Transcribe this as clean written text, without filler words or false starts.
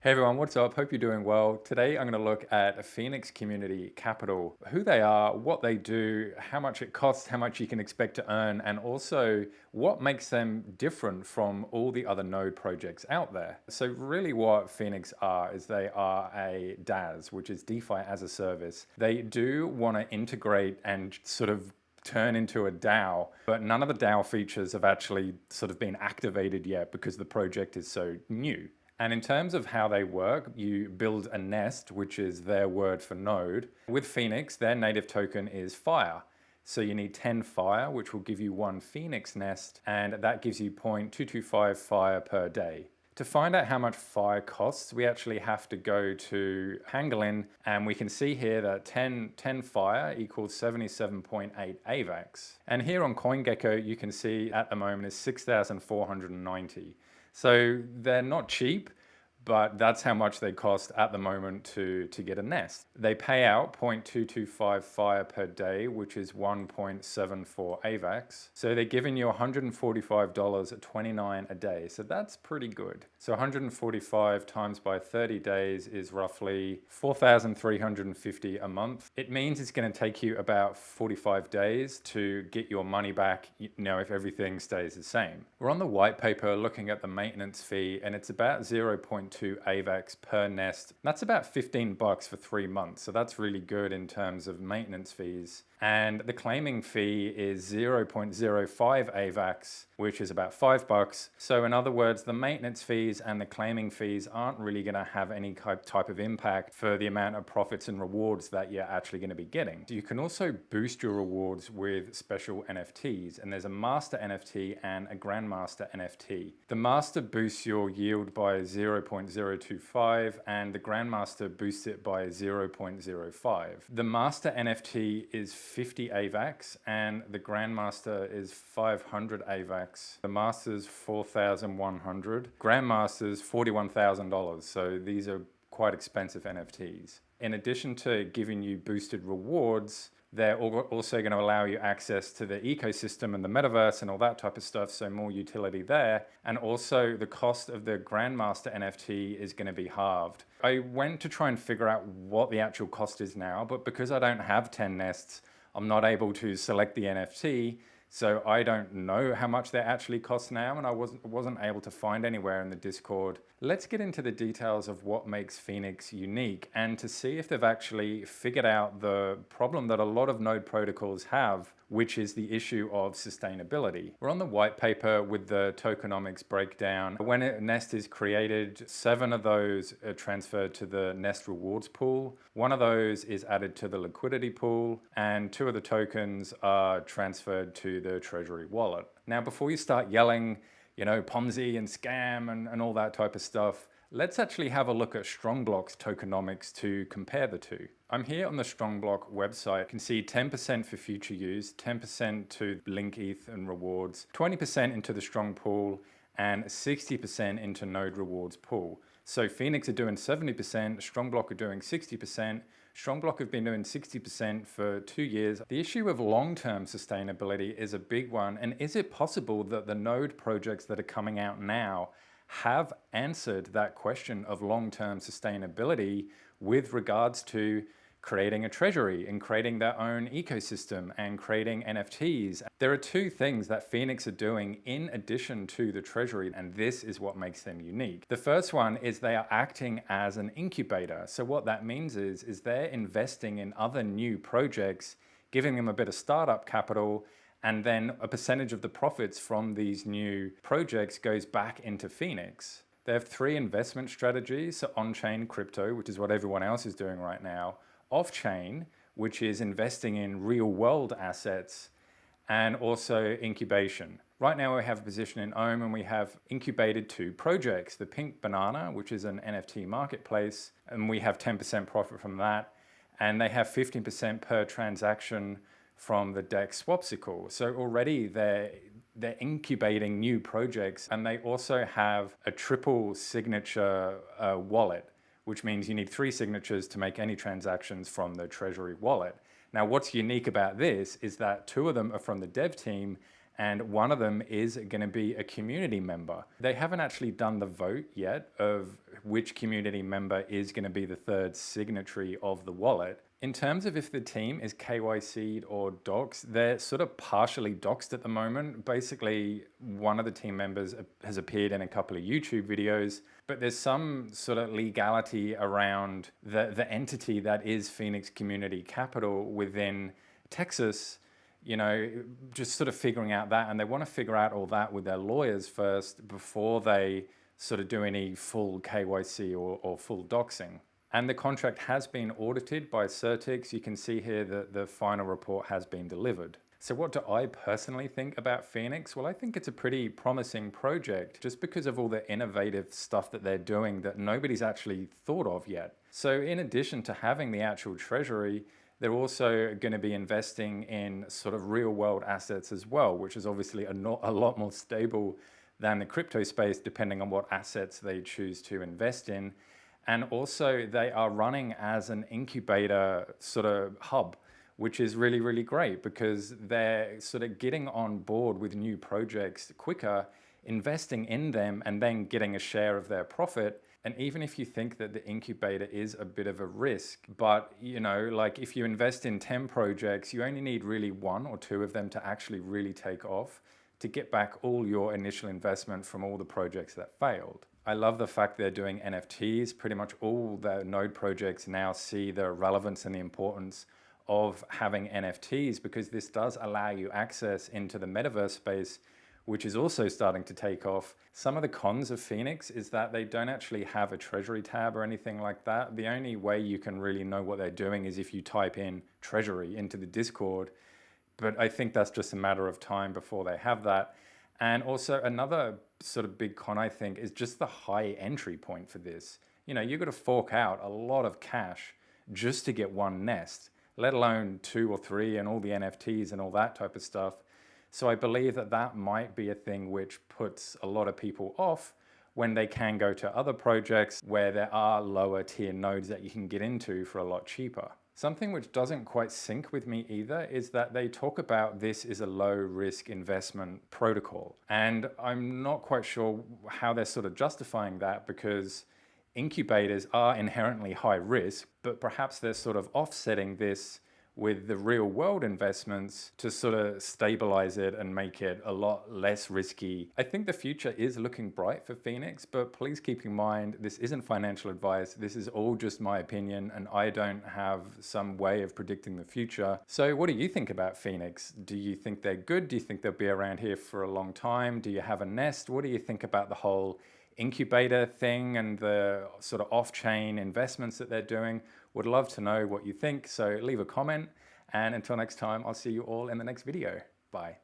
Hey everyone, what's up? Hope you're doing well. Today I'm going to look at Phoenix Community Capital, who they are, what they do, how much it costs, how much you can expect to earn, and also what makes them different from all the other node projects out there. So really what Phoenix are is they are a DAS, which is DeFi as a service. They do want to integrate and sort of turn into a DAO, but none of the DAO features have actually sort of been activated yet because the project is so new. And in terms of how they work, you build a nest, which is their word for node. With Phoenix, their native token is Fire. So you need 10 Fire, which will give you one Phoenix nest, and that gives you 0.225 Fire per day. To find out how much Fire costs, we actually have to go to Pangolin, and we can see here that 10 Fire equals 77.8 AVAX. And here on CoinGecko, you can see at the moment is 6,490. So they're not cheap, but that's how much they cost at the moment to get a nest. They pay out 0.225 Fire per day, which is 1.74 AVAX. So they're giving you $145 at 29 a day. So that's pretty good. So 145 times by 30 days is roughly 4,350 a month. It means it's going to take you about 45 days to get your money back, if everything stays the same. We're on the white paper looking at the maintenance fee, and it's about 0.2 AVAX per nest. That's about $15 for 3 months. So that's really good in terms of maintenance fees. And the claiming fee is 0.05 AVAX, which is about $5. So in other words, the maintenance fees and the claiming fees aren't really going to have any type of impact for the amount of profits and rewards that you're actually going to be getting. You can also boost your rewards with special NFTs, and there's a master NFT and a grandmaster NFT. The master boosts your yield by 0.025 and the grandmaster boosts it by 0.05. The master NFT is 50 AVAX and the grandmaster is 500 AVAX. The master's 4,100. Grandmaster's $41,000. So these are quite expensive NFTs. In addition to giving you boosted rewards, they're also going to allow you access to the ecosystem and the metaverse and all that type of stuff, so more utility there. And also the cost of the Grandmaster NFT is going to be halved. I went to try and figure out what the actual cost is now, but because I don't have 10 nests, I'm not able to select the NFT. So I don't know how much they actually cost now, and I wasn't able to find anywhere in the Discord. Let's get into the details of what makes Phoenix unique and to see if they've actually figured out the problem that a lot of node protocols have, which is the issue of sustainability. We're on the white paper with the tokenomics breakdown. When a nest is created, 7 of those are transferred to the nest rewards pool. 1 of those is added to the liquidity pool, and 2 of the tokens are transferred to the treasury wallet. Now, before you start yelling, Ponzi and scam and all that type of stuff, let's actually have a look at Strongblock's tokenomics to compare the two. I'm here on the Strongblock website. You can see 10% for future use, 10% to link ETH and rewards, 20% into the Strong pool, and 60% into node rewards pool. So Phoenix are doing 70%, Strongblock are doing 60%. Strongblock have been doing 60% for 2 years. The issue of long-term sustainability is a big one. And is it possible that the node projects that are coming out now have answered that question of long-term sustainability with regards to creating a treasury and creating their own ecosystem and creating NFTs? There are 2 things that Phoenix are doing in addition to the treasury, and this is what makes them unique. The first one is they are acting as an incubator. So what that means is they're investing in other new projects, giving them a bit of startup capital, and then a percentage of the profits from these new projects goes back into Phoenix. They have 3 investment strategies: so on-chain crypto, which is what everyone else is doing right now; off-chain, which is investing in real-world assets; and also incubation. Right now we have a position in Ohm, and we have incubated 2 projects: the Pink Banana, which is an NFT marketplace, and we have 10% profit from that, and they have 15% per transaction from the DEX Swapsicle. So already they're incubating new projects, and they also have a triple signature wallet, which means you need 3 signatures to make any transactions from the treasury wallet. Now, what's unique about this is that 2 of them are from the dev team And one of them is going to be a community member. They haven't actually done the vote yet of which community member is going to be the third signatory of the wallet. In terms of if the team is KYC'd or doxed, they're sort of partially doxed at the moment. Basically, one of the team members has appeared in a couple of YouTube videos, but there's some sort of legality around the entity that is Phoenix Community Capital within Texas, just sort of figuring out that. And they want to figure out all that with their lawyers first before they sort of do any full KYC or full doxing. And the contract has been audited by Certix. You can see here that the final report has been delivered. So what do I personally think about Phoenix? Well, I think it's a pretty promising project just because of all the innovative stuff that they're doing that nobody's actually thought of yet. So in addition to having the actual treasury, they're also going to be investing in sort of real world assets as well, which is obviously a lot more stable than the crypto space, depending on what assets they choose to invest in. And also they are running as an incubator sort of hub, which is really, really great because they're sort of getting on board with new projects quicker, investing in them, and then getting a share of their profit. And even if you think that the incubator is a bit of a risk, but like if you invest in 10 projects, you only need really one or two of them to actually really take off to get back all your initial investment from all the projects that failed. I love the fact they're doing NFTs. Pretty much all the node projects now see the relevance and the importance of having NFTs because this does allow you access into the metaverse space, which is also starting to take off. Some of the cons of Phoenix is that they don't actually have a treasury tab or anything like that. The only way you can really know what they're doing is if you type in treasury into the Discord. But I think that's just a matter of time before they have that. And also another sort of big con, I think, is just the high entry point for this. You've got to fork out a lot of cash just to get one nest, let alone 2 or 3 and all the NFTs and all that type of stuff. So I believe that might be a thing which puts a lot of people off when they can go to other projects where there are lower tier nodes that you can get into for a lot cheaper. Something which doesn't quite sync with me either is that they talk about this is a low risk investment protocol. And I'm not quite sure how they're sort of justifying that because incubators are inherently high risk, but perhaps they're sort of offsetting this with the real world investments to sort of stabilize it and make it a lot less risky. I think the future is looking bright for Phoenix, but please keep in mind, this isn't financial advice. This is all just my opinion and I don't have some way of predicting the future. So what do you think about Phoenix? Do you think they're good? Do you think they'll be around here for a long time? Do you have a nest? What do you think about the whole incubator thing and the sort of off-chain investments that they're doing? Would love to know what you think, so leave a comment. And until next time, I'll see you all in the next video. Bye.